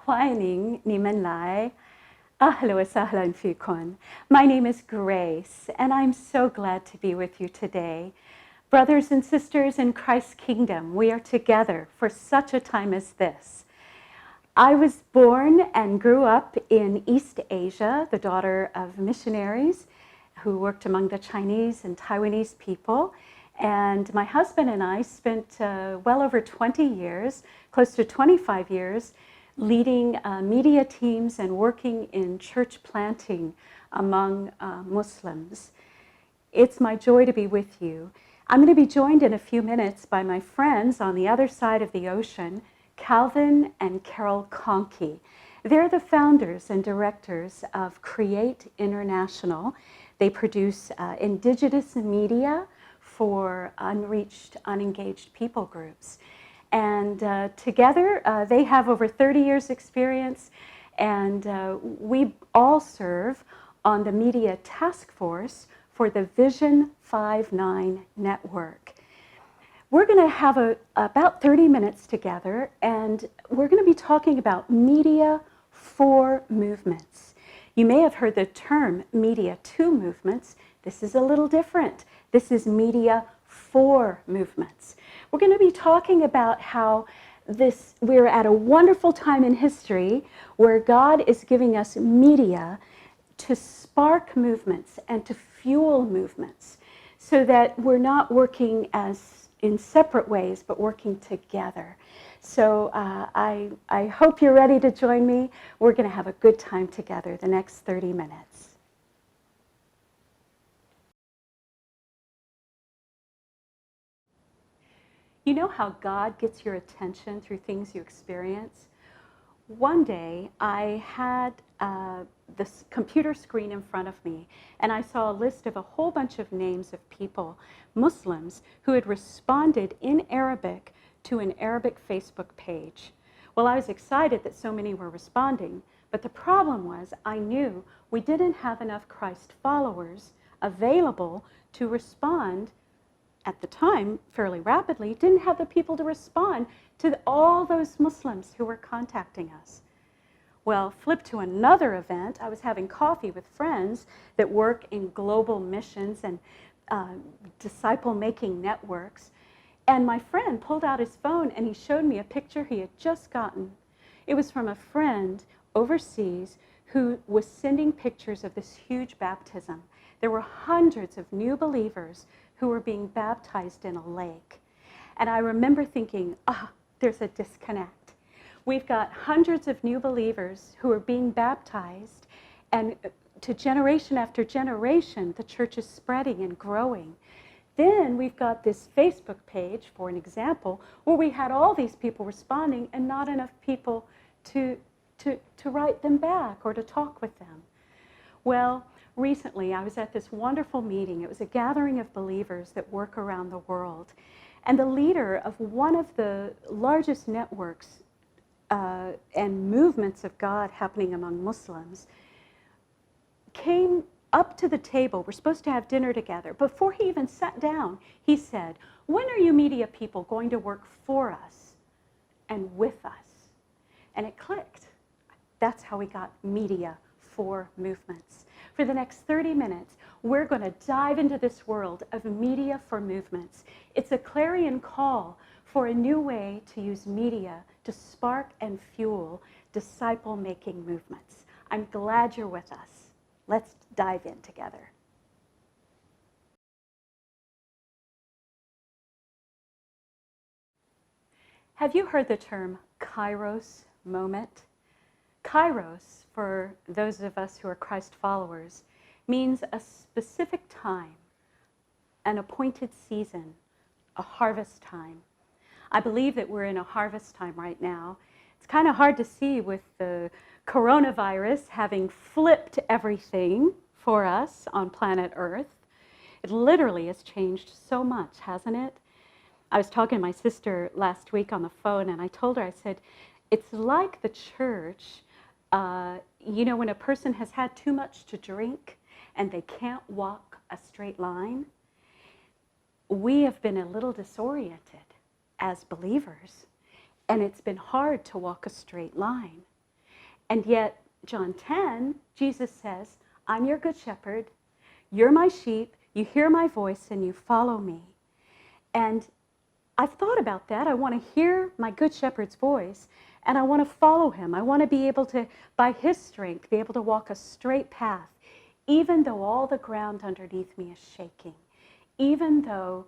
欢迎你们来. Ahlan wa sahlan fikum. My name is Grace, and I'm so glad to be with you today. Brothers and sisters in Christ's kingdom, we are together for such a time as this. I was born and grew up in East Asia, the daughter of missionaries who worked among the Chinese and Taiwanese people. And my husband and I spent well over 20 years, close to 25 years, leading media teams and working in church planting among Muslims. It's my joy to be with you. I'm going to be joined in a few minutes by my friends on the other side of the ocean, Calvin and Carol Conkey. They're the founders and directors of Create International. They produce indigenous media for unreached, unengaged people groups. And together, they have over 30 years experience, and we all serve on the media task force for the Vision 59 network. We're going to have about 30 minutes together, and we're going to be talking about media for movements. You may have heard the term media to movements. This is a little different. This is media for movements. We're going to be talking about how we're at a wonderful time in history where God is giving us media to spark movements and to fuel movements so that we're not working as in separate ways, but working together. So I hope you're ready to join me. We're going to have a good time together the next 30 minutes. You know how God gets your attention through things you experience? One day, I had this computer screen in front of me, and I saw a list of a whole bunch of names of people, Muslims, who had responded in Arabic to an Arabic Facebook page. Well, I was excited that so many were responding, but the problem was I knew we didn't have enough Christ followers available to respond at the time, fairly rapidly, didn't have the people to respond to all those Muslims who were contacting us. Well, flip to another event. I was having coffee with friends that work in global missions and disciple-making networks. And my friend pulled out his phone and he showed me a picture he had just gotten. It was from a friend overseas who was sending pictures of this huge baptism. There were hundreds of new believers who were being baptized in a lake. And I remember thinking, there's a disconnect. We've got hundreds of new believers who are being baptized, and to generation after generation, the church is spreading and growing. Then we've got this Facebook page, for an example, where we had all these people responding and not enough people to write them back or to talk with them. Well, recently, I was at this wonderful meeting. It was a gathering of believers that work around the world. And the leader of one of the largest networks and movements of God happening among Muslims came up to the table. We're supposed to have dinner together. Before he even sat down, he said, "When are you media people going to work for us and with us?" And it clicked. That's how we got media for movements. For the next 30 minutes, we're going to dive into this world of media for movements. It's a clarion call for a new way to use media to spark and fuel disciple-making movements. I'm glad you're with us. Let's dive in together. Have you heard the term Kairos moment? Kairos, for those of us who are Christ followers, means a specific time, an appointed season, a harvest time. I believe that we're in a harvest time right now. It's kind of hard to see with the coronavirus having flipped everything for us on planet Earth. It literally has changed so much, hasn't it? I was talking to my sister last week on the phone, and I told her, I said, it's like the church. You know, when a person has had too much to drink and they can't walk a straight line, we have been a little disoriented as believers, and it's been hard to walk a straight line. And yet, John 10, Jesus says, I'm your good shepherd, you're my sheep, you hear my voice and you follow me. And I've thought about that. I want to hear my good shepherd's voice and I want to follow him. I want to be able to, by his strength, be able to walk a straight path, even though all the ground underneath me is shaking, even though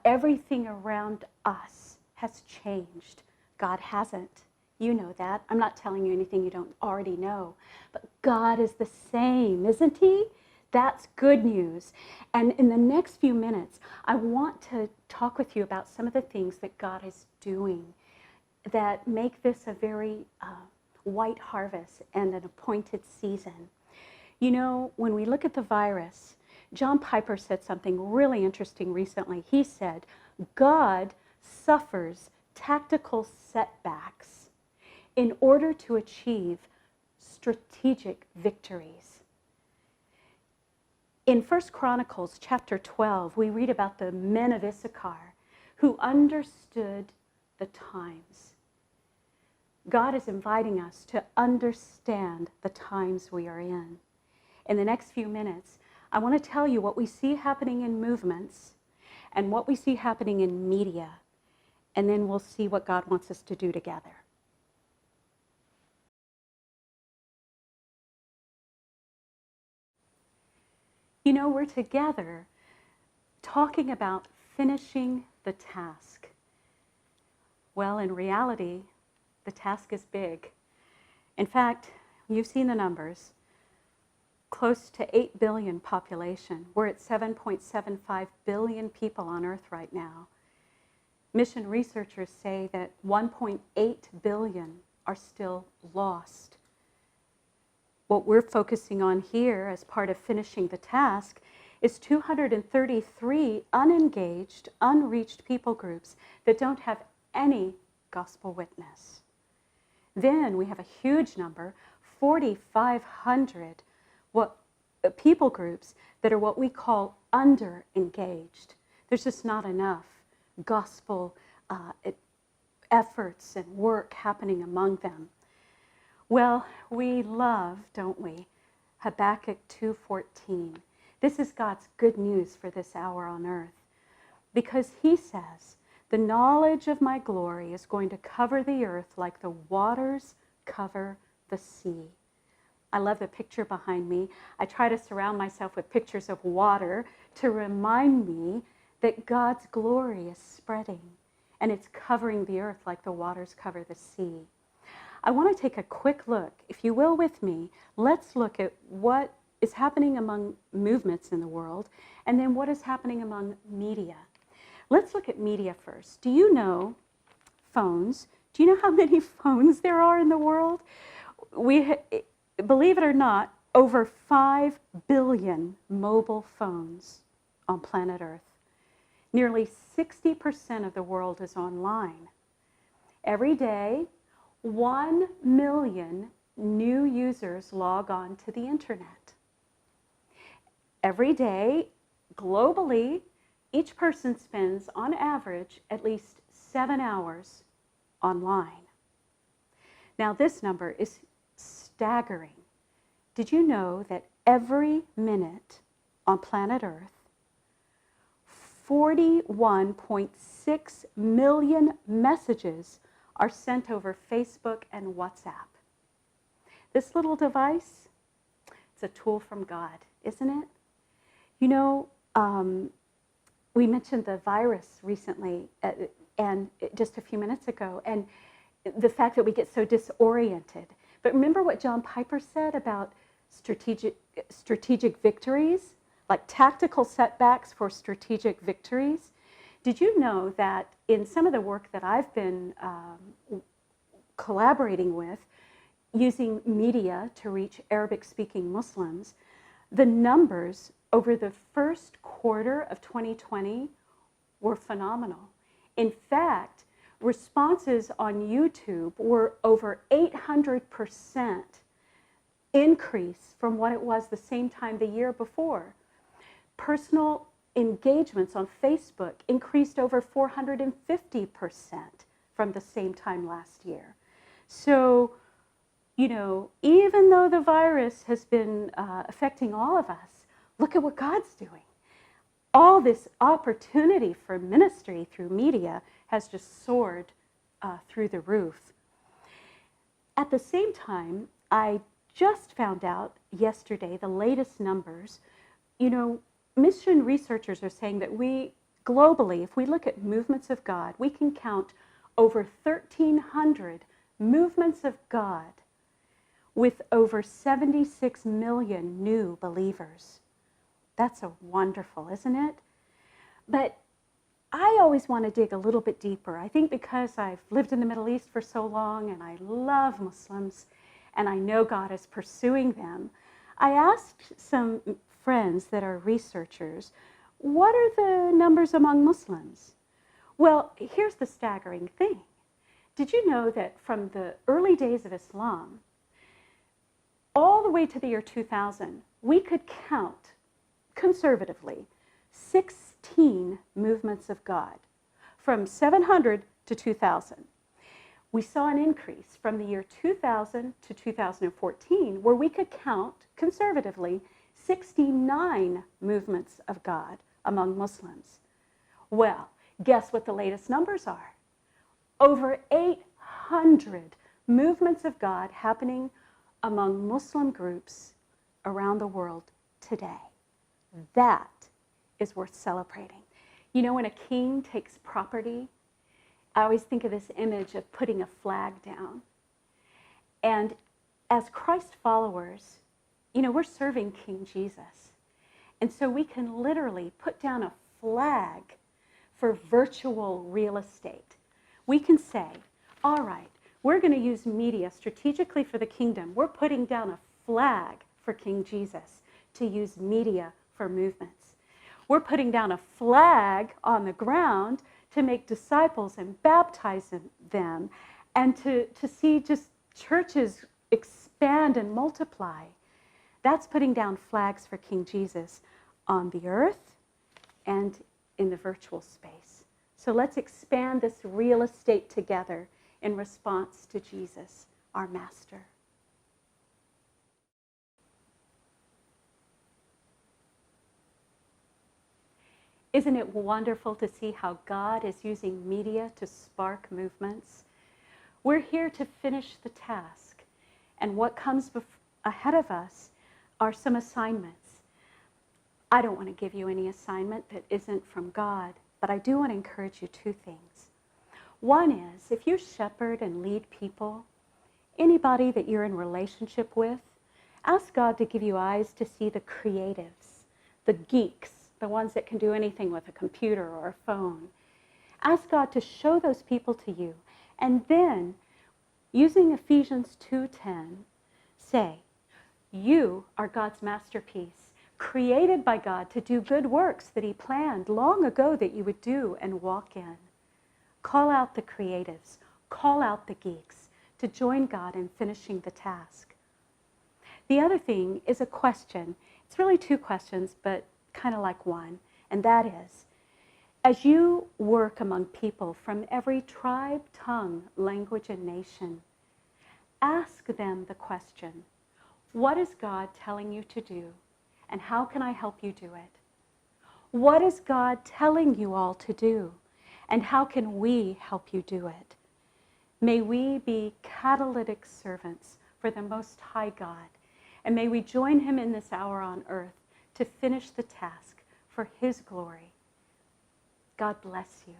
everything around us has changed. God hasn't. You know that. I'm not telling you anything you don't already know. But God is the same, isn't he? That's good news. And in the next few minutes, I want to talk with you about some of the things that God is doing that make this a very white harvest and an appointed season. You know, when we look at the virus, John Piper said something really interesting recently. He said, God suffers tactical setbacks in order to achieve strategic victories. In 1 Chronicles chapter 12, we read about the men of Issachar who understood the times. God is inviting us to understand the times we are in. In the next few minutes, I want to tell you what we see happening in movements and what we see happening in media, and then we'll see what God wants us to do together. You know, we're together talking about finishing the task. Well, in reality, the task is big. In fact, you've seen the numbers. Close to 8 billion population. We're at 7.75 billion people on Earth right now. Mission researchers say that 1.8 billion are still lost. What we're focusing on here as part of finishing the task is 233 unengaged, unreached people groups that don't have any gospel witness. Then we have a huge number, 4,500 people groups that are what we call under-engaged. There's just not enough gospel efforts and work happening among them. Well, we love, don't we, Habakkuk 2:14. This is God's good news for this hour on earth, because he says, the knowledge of my glory is going to cover the earth like the waters cover the sea. I love the picture behind me. I try to surround myself with pictures of water to remind me that God's glory is spreading and it's covering the earth like the waters cover the sea. I want to take a quick look, if you will, with me. Let's look at what is happening among movements in the world and then what is happening among media. Let's look at media first. Do you know phones? Do you know how many phones there are in the world? Believe it or not, over 5 billion mobile phones on planet Earth. Nearly 60% of the world is online. Every day, 1 million new users log on to the internet. Every day, globally, each person spends, on average, at least 7 hours online. Now, this number is staggering. Did you know that every minute on planet Earth, 41.6 million messages are sent over Facebook and WhatsApp? This little device, it's a tool from God, isn't it? You know, we mentioned the virus recently and just a few minutes ago, and the fact that we get so disoriented. But remember what John Piper said about strategic victories, like tactical setbacks for strategic victories? Did you know that in some of the work that I've been collaborating with, using media to reach Arabic-speaking Muslims, the numbers over the first quarter of 2020 were phenomenal. In fact, responses on YouTube were over 800% increase from what it was the same time the year before. Personal engagements on Facebook increased over 450% from the same time last year. So Even though the virus has been affecting all of us, look at what God's doing. All this opportunity for ministry through media has just soared through the roof. At the same time, I just found out yesterday the latest numbers. Mission researchers are saying that we globally, if we look at movements of God, we can count over 1,300 movements of God with over 76 million new believers. That's so wonderful, isn't it? But I always want to dig a little bit deeper. I think because I've lived in the Middle East for so long and I love Muslims and I know God is pursuing them, I asked some friends that are researchers, what are the numbers among Muslims? Well, here's the staggering thing. Did you know that from the early days of Islam, all the way to the year 2000, we could count conservatively 16 movements of God from 700 to 2000. We saw an increase from the year 2000 to 2014 where we could count conservatively 69 movements of God among Muslims. Well, guess what the latest numbers are? Over 800 movements of God happening among Muslim groups around the world today. That is worth celebrating. When a king takes property, I always think of this image of putting a flag down. And as Christ followers, we're serving King Jesus. And so we can literally put down a flag for virtual real estate. We can say, all right, we're going to use media strategically for the kingdom. We're putting down a flag for King Jesus to use media for movements. We're putting down a flag on the ground to make disciples and baptize them and to see just churches expand and multiply. That's putting down flags for King Jesus on the earth and in the virtual space. So let's expand this real estate together in response to Jesus, our Master. Isn't it wonderful to see how God is using media to spark movements? We're here to finish the task, and what comes ahead of us are some assignments. I don't want to give you any assignment that isn't from God, but I do want to encourage you two things. One is, if you shepherd and lead people, anybody that you're in relationship with, ask God to give you eyes to see the creatives, the geeks, the ones that can do anything with a computer or a phone. Ask God to show those people to you. And then, using Ephesians 2:10, say, you are God's masterpiece, created by God to do good works that He planned long ago that you would do and walk in. Call out the creatives, call out the geeks to join God in finishing the task. The other thing is a question. It's really two questions, but kind of like one, and that is, as you work among people from every tribe, tongue, language, and nation, ask them the question, what is God telling you to do, and how can I help you do it? What is God telling you all to do, and how can we help you do it? May we be catalytic servants for the Most High God, and may we join Him in this hour on earth to finish the task for His glory. God bless you.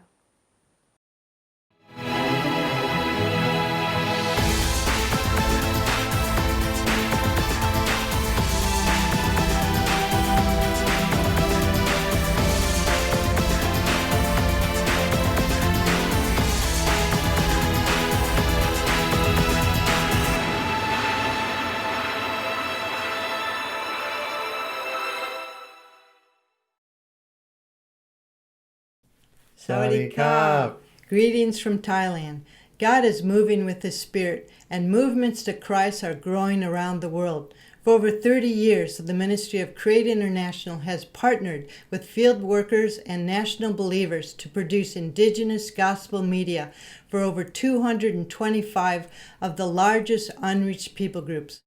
Sawadee Krap. Greetings from Thailand. God is moving with His Spirit, and movements to Christ are growing around the world. For over 30 years, the Ministry of Create International has partnered with field workers and national believers to produce indigenous gospel media for over 225 of the largest unreached people groups.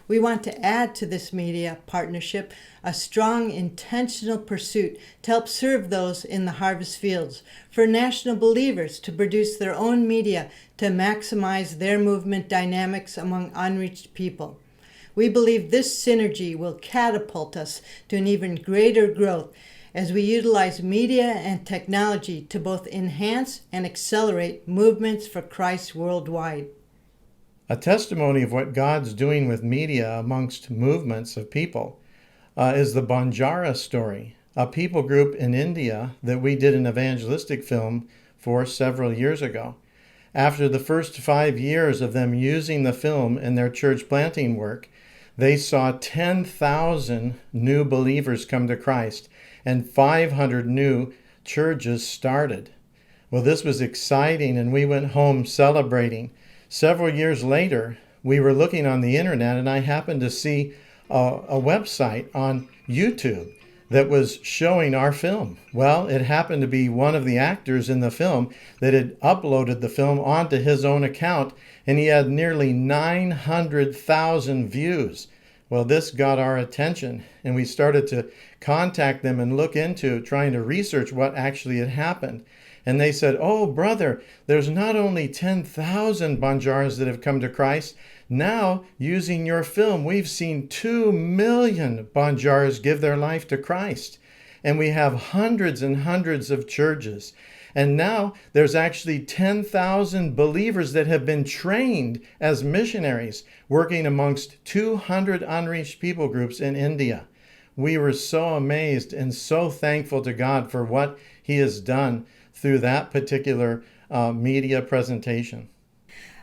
We want to add to this media partnership a strong, intentional pursuit to help serve those in the harvest fields, for national believers to produce their own media to maximize their movement dynamics among unreached people. We believe this synergy will catapult us to an even greater growth as we utilize media and technology to both enhance and accelerate movements for Christ worldwide. A testimony of what God's doing with media amongst movements of people is the Banjara story, a people group in India that we did an evangelistic film for several years ago. After the first 5 years of them using the film in their church planting work, they saw 10,000 new believers come to Christ and 500 new churches started. Well, this was exciting, and we went home celebrating. Several years later, we were looking on the internet, and I happened to see a website on YouTube that was showing our film. Well, it happened to be one of the actors in the film that had uploaded the film onto his own account, and he had nearly 900,000 views. Well, this got our attention, and we started to contact them and look into trying to research what actually had happened. And they said, "Oh, brother, there's not only 10,000 Banjaras that have come to Christ. Now, using your film, we've seen 2 million Banjaras give their life to Christ. And we have hundreds and hundreds of churches. And now there's actually 10,000 believers that have been trained as missionaries working amongst 200 unreached people groups in India." We were so amazed and so thankful to God for what He has done through that particular media presentation.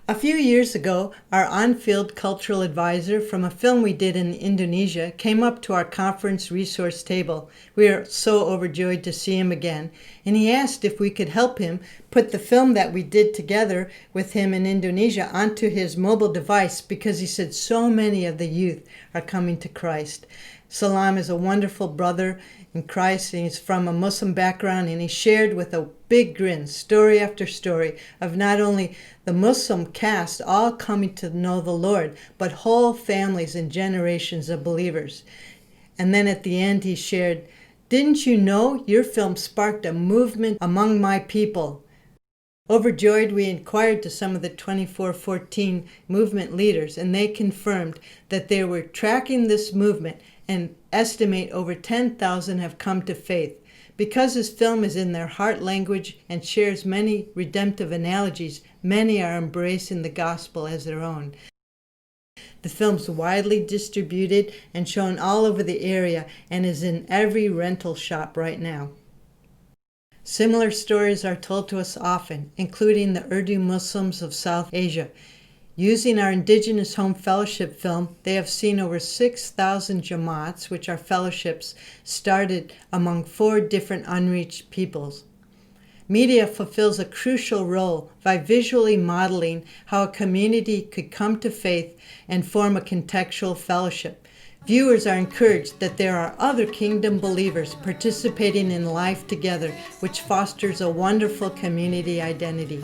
A few years ago, our on-field cultural advisor from a film we did in Indonesia came up to our conference resource table. We are so overjoyed to see him again, and he asked if we could help him put the film that we did together with him in Indonesia onto his mobile device, because he said so many of the youth are coming to Christ. Salam is a wonderful brother in Christ, and he's from a Muslim background, and he shared with a big grin story after story of not only the Muslim caste all coming to know the Lord, but whole families and generations of believers. And then at the end he shared, "Didn't you know your film sparked a movement among my people?" Overjoyed, we inquired to some of the 2414 movement leaders, and they confirmed that they were tracking this movement and estimate over 10,000 have come to faith. Because this film is in their heart language and shares many redemptive analogies, many are embracing the gospel as their own. The film's widely distributed and shown all over the area and is in every rental shop right now. Similar stories are told to us often, including the Urdu Muslims of South Asia. Using our Indigenous Home Fellowship film, they have seen over 6,000 Jamaats, which are fellowships, started among 4 different unreached peoples. Media fulfills a crucial role by visually modeling how a community could come to faith and form a contextual fellowship. Viewers are encouraged that there are other kingdom believers participating in life together, which fosters a wonderful community identity.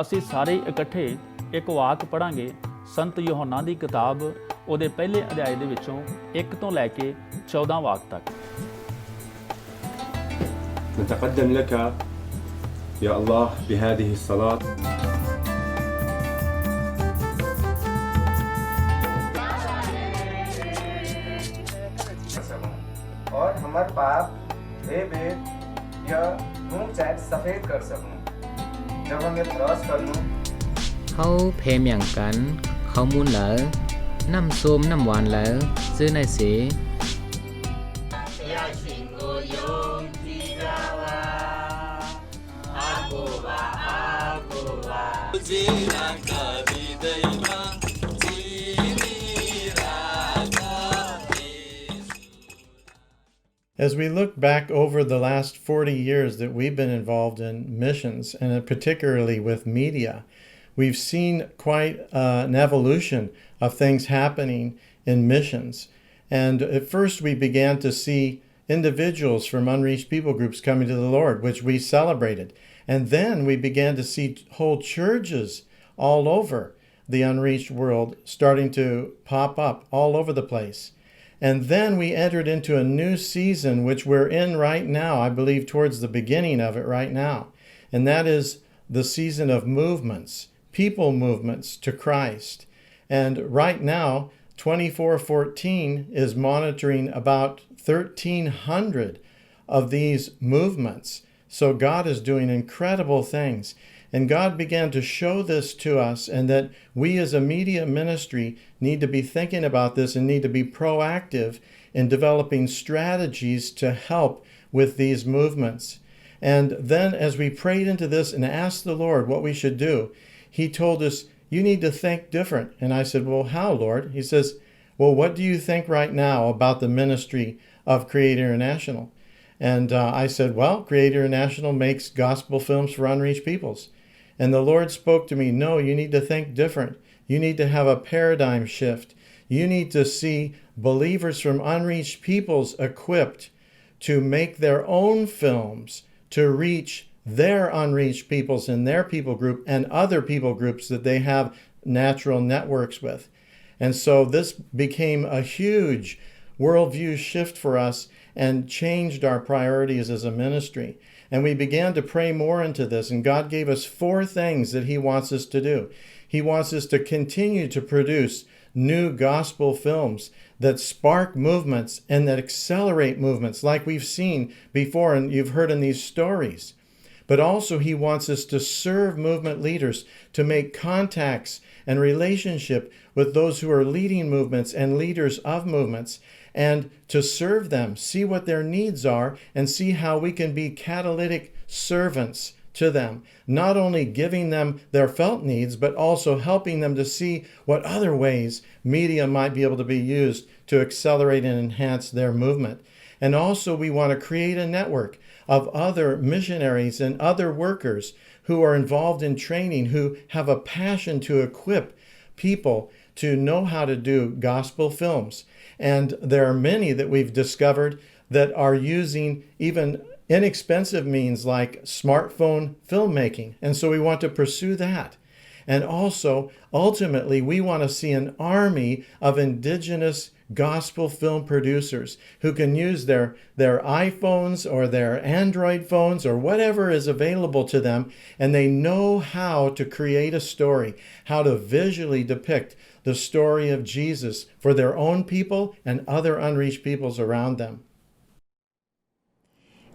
ਅਸੀਂ ਸਾਰੇ ਇਕੱਠੇ ਇੱਕ ਵਾਕ ਪੜਾਂਗੇ ਸੰਤ ਯਹੋਨਾ ਦੀ ਕਿਤਾਬ ਉਹਦੇ ਪਹਿਲੇ ਅਧਿਆਏ ਦੇ ਵਿੱਚੋਂ 1 ਤੋਂ ਲੈ ਕੇ 14 ਵਾਕ ਤੱਕ। نتقدم لك يا الله بهذه الصلاة और हमारे पाप भेद या मुंह चैट सफेद कर सकूं जब हम ये क्रॉस कर लूं เขาเพมอย่างกันเขามูลเหลอน้ำส้มน้ำหวานเหลอซื้อในสี As we look back over the last 40 years that we've been involved in missions, and particularly with media, we've seen quite an evolution of things happening in missions. And at first we began to see individuals from unreached people groups coming to the Lord, which we celebrated. And then we began to see whole churches all over the unreached world starting to pop up all over the place. And then we entered into a new season, which we're in right now, I believe towards the beginning of it right now. And that is the season of movements, people movements to Christ. And right now, 2414 is monitoring about 1,300 of these movements. So God is doing incredible things. And God began to show this to us, and that we as a media ministry need to be thinking about this and need to be proactive in developing strategies to help with these movements. And then as we prayed into this and asked the Lord what we should do, He told us, you need to think different. And I said, well, how, Lord? He says, well, what do you think right now about the ministry of Create International? And I said, well, Create International makes gospel films for unreached peoples. And the Lord spoke to me, no, you need to think different. You need to have a paradigm shift. You need to see believers from unreached peoples equipped to make their own films to reach their unreached peoples in their people group and other people groups that they have natural networks with. And so this became a huge worldview shift for us and changed our priorities as a ministry. And we began to pray more into this, and God gave us 4 things that He wants us to do. He wants us to continue to produce new gospel films that spark movements and that accelerate movements like we've seen before and you've heard in these stories. But also He wants us to serve movement leaders, to make contacts and relationship with those who are leading movements and leaders of movements, and to serve them, see what their needs are, and see how we can be catalytic servants to them, not only giving them their felt needs, but also helping them to see what other ways media might be able to be used to accelerate and enhance their movement. And also we want to create a network of other missionaries and other workers who are involved in training, who have a passion to equip people to know how to do gospel films. And there are many that we've discovered that are using even inexpensive means like smartphone filmmaking. And so we want to pursue that. And also, ultimately, we want to see an army of indigenous gospel film producers who can use their iPhones or their Android phones or whatever is available to them, and they know how to create a story, how to visually depict the story of Jesus for their own people and other unreached peoples around them.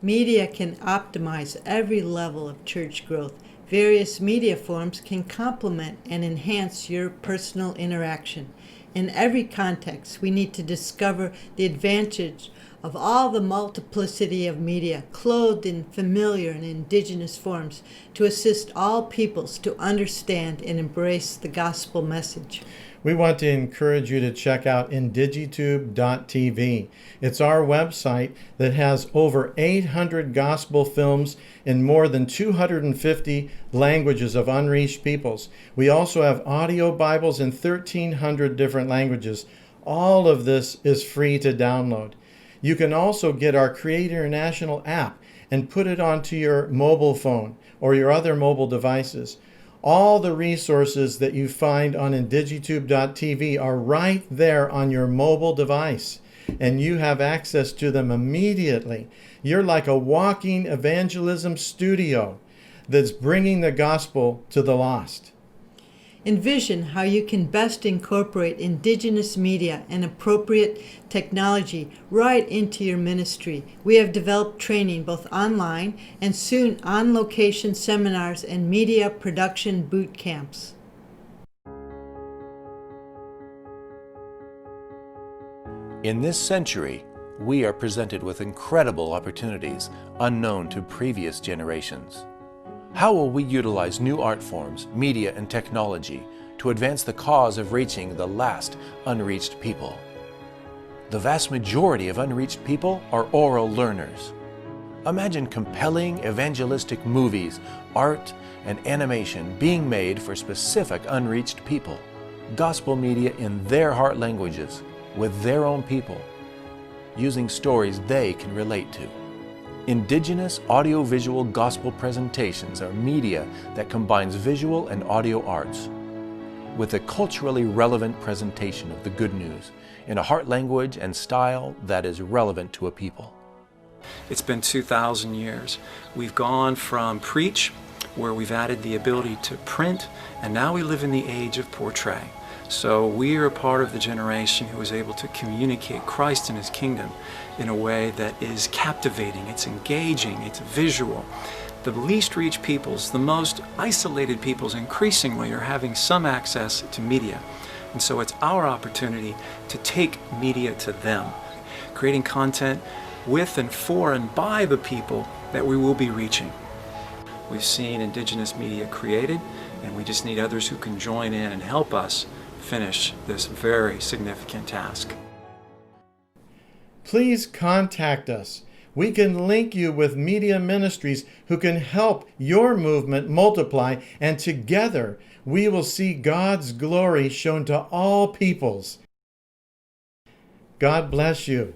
Media can optimize every level of church growth. Various media forms can complement and enhance your personal interaction. In every context, we need to discover the advantage of all the multiplicity of media clothed in familiar and indigenous forms to assist all peoples to understand and embrace the gospel message. We want to encourage you to check out indigitube.tv. It's our website that has over 800 gospel films in more than 250 languages of unreached peoples. We also have audio Bibles in 1,300 different languages. All of this is free to download. You can also get our Create International app and put it onto your mobile phone or your other mobile devices. All the resources that you find on indigitube.tv are right there on your mobile device, and you have access to them immediately. You're like a walking evangelism studio that's bringing the gospel to the lost. Envision how you can best incorporate indigenous media and appropriate technology right into your ministry. We have developed training both online and soon on-location seminars and media production boot camps. In this century, we are presented with incredible opportunities unknown to previous generations. How will we utilize new art forms, media, and technology to advance the cause of reaching the last unreached people? The vast majority of unreached people are oral learners. Imagine compelling evangelistic movies, art, and animation being made for specific unreached people. Gospel media in their heart languages, with their own people, using stories they can relate to. Indigenous audiovisual gospel presentations are media that combines visual and audio arts with a culturally relevant presentation of the good news in a heart language and style that is relevant to a people. It's been 2,000 years. We've gone from preach, where we've added the ability to print, and now we live in the age of portray. So we are a part of the generation who is able to communicate Christ and His kingdom in a way that is captivating, it's engaging, it's visual. The least reached peoples, the most isolated peoples increasingly are having some access to media. And so it's our opportunity to take media to them, creating content with and for and by the people that we will be reaching. We've seen indigenous media created, and we just need others who can join in and help us finish this very significant task. Please contact us. We can link you with media ministries who can help your movement multiply, and together we will see God's glory shown to all peoples. God bless you.